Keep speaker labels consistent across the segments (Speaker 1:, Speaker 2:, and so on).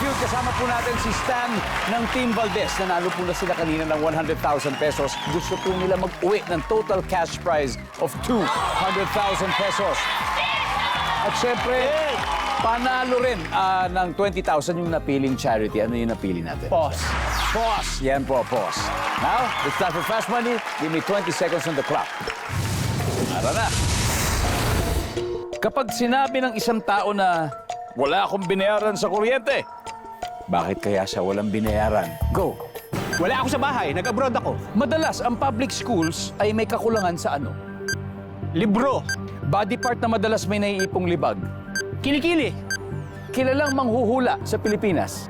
Speaker 1: Feud. Kasama po natin si Stan ng Team Valdez. Nanalo po na sila kanina ng 100,000 pesos. Gusto po nila mag-uwi ng total cash prize of 200,000 pesos. At syempre, panalo rin ng 20,000 yung napiling charity. Ano yung napili natin?
Speaker 2: Boss.
Speaker 1: Boss. Yan po, boss. Now, it's time for Fast Money. Give me 20 seconds on the clock. Tara na. Kapag sinabi ng isang tao na wala akong binayaran sa kuryente, bakit kaya siya walang binayaran? Go.
Speaker 2: Wala ako sa bahay. Nag-abroad ako.
Speaker 1: Madalas, ang public schools ay may kakulangan sa ano?
Speaker 2: Libro.
Speaker 1: Body part na madalas may naiipong libag.
Speaker 2: Kilikili.
Speaker 1: Kilalang manghuhula sa Pilipinas.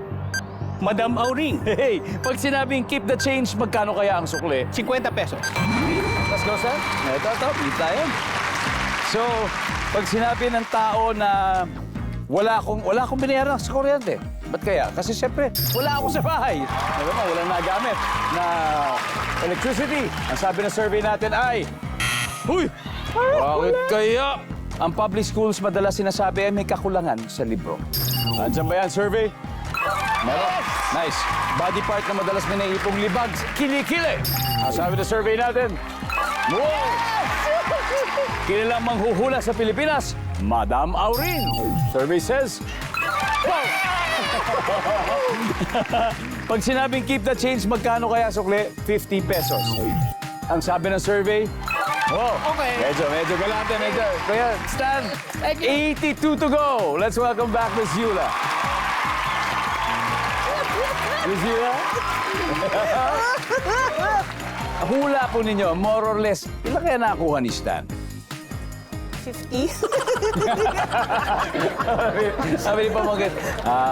Speaker 2: Madam Auring.
Speaker 1: Hey, pag sinabing keep the change, magkano kaya ang sukli?
Speaker 2: 50 pesos.
Speaker 1: Let's go, sir. Ito, bili tayo. So, pag sinabi ng tao na wala akong binayaran sa kuryente, ba't kaya? Kasi siyempre, wala ako sa bahay. Alam mo, walang nagamit na electricity. Ang sabi ng survey natin ay, huy, bakit kaya? Ang public schools madalas sinasabi ay may kakulangan sa libro. Andiyan ba yan, survey? Meron? Nice. Body part na madalas may naiipong libag, kilikili. Ang sabi ng survey natin, wow! Kilalang manghuhula sa Pilipinas, Madam Auring. Survey says, wow! Pag sinabing keep the change, magkano kaya sukli? 50 pesos. Ang sabi ng survey, wow!
Speaker 2: Okay.
Speaker 1: Medyo galante, medyo. Kaya, Stan, 82 to go. Let's welcome back Miss Yula. Miss Yula? Hula po ninyo, more or less, ilan kaya nakuha ni Stan?
Speaker 3: 50?
Speaker 1: Sabi ni Pamangkin,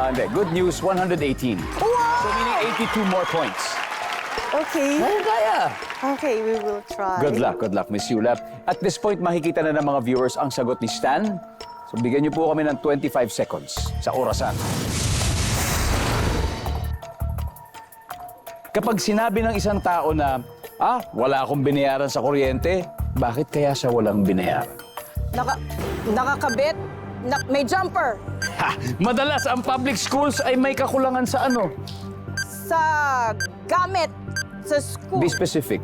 Speaker 1: hindi. Good news, 118. So meaning 82 more points.
Speaker 3: Okay.
Speaker 1: Kaya.
Speaker 3: Okay, we will try.
Speaker 1: Good luck, Miss Yula. At this point, makikita na ng mga viewers ang sagot ni Stan. So bigyan niyo po kami ng 25 seconds sa orasan. Kapag sinabi ng isang tao na, wala akong binayaran sa kuryente, bakit kaya siya walang binayaran?
Speaker 3: Nakakabit? May jumper?
Speaker 1: Madalas ang public schools ay may kakulangan sa ano?
Speaker 3: Sa gamit? Sa school?
Speaker 1: Be specific.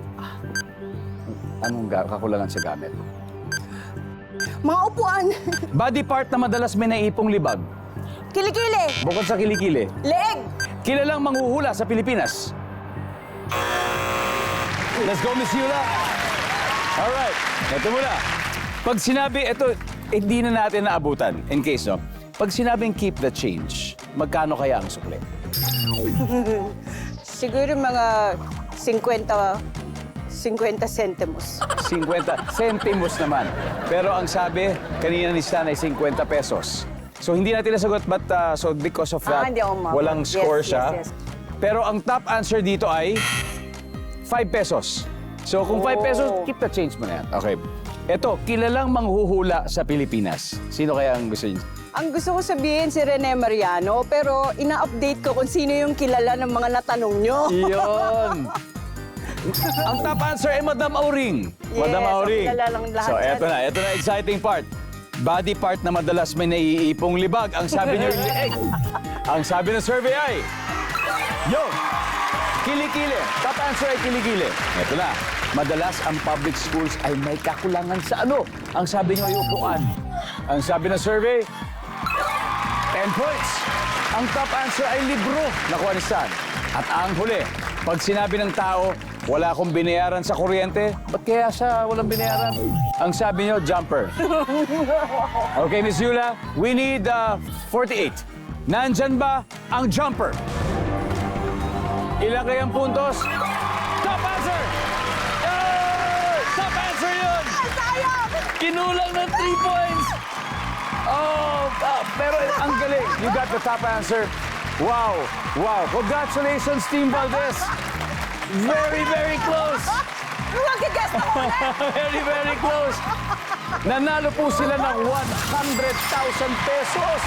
Speaker 1: Anong kakulangan sa gamit?
Speaker 3: Mga upuan?
Speaker 1: Body part na madalas may naiipong libag.
Speaker 3: Kilikili?
Speaker 1: Bukod sa kilikili.
Speaker 3: Leeg?
Speaker 1: Kilalang manghuhula sa Pilipinas. Let's go, Miss Yula. Alright, ito muna. Pag sinabi, hindi na natin naabutan. In case, no? Pag sinabing keep the change, magkano kaya ang sukli?
Speaker 3: Siguro mga 50 centimos.
Speaker 1: 50 centimos naman. Pero ang sabi, kanina ni Stan ay 50 pesos. So hindi natin nasagot, but so because of that,
Speaker 3: Hindi ako umabot.
Speaker 1: walang score
Speaker 3: Yes,
Speaker 1: siya.
Speaker 3: yes.
Speaker 1: Pero ang top answer dito ay 5 pesos. So kung 5 pesos, keep the change mo na yan. Okay. Ito, kilalang manghuhula sa Pilipinas. Sino kaya ang gusto niyo?
Speaker 3: Ang gusto ko sabihin si Rene Mariano, pero ina-update ko kung sino yung kilala ng mga natanong nyo.
Speaker 1: Iyon! Ang top answer ay Madam Auring.
Speaker 3: Yes,
Speaker 1: Madam Auring.
Speaker 3: ang kilala lang lahat
Speaker 1: So,
Speaker 3: yan.
Speaker 1: eto na exciting part. Body part na madalas may naiipong libag. Ang sabi niyo, leeg. Ang sabi ng survey ay, kilikili. Top answer ay kilikili. Eto na. Madalas ang public schools ay may kakulangan sa ano? Ang sabi niyo ay upuan. Ang sabi ng survey, 10 points. Ang top answer ay libro. Nakuha ni Stan. At ang huli, pag sinabi ng tao, wala akong binayaran sa kuryente, ba't kaya siya walang binayaran? Ang sabi niyo, jumper. Okay, Miss Yula, we need 48. Nandyan ba ang jumper? Ilan kayang puntos? Top answer! Yay! Top answer yun!
Speaker 3: Sayang!
Speaker 1: Kinulang ng 3 points! Oh, pero ang galing. You got the top answer. Wow, wow. Congratulations, Team Valdez. Very, very close.
Speaker 3: Mag-guess ako ulit!
Speaker 1: Very, very close. Nanalo po sila ng 100,000 pesos.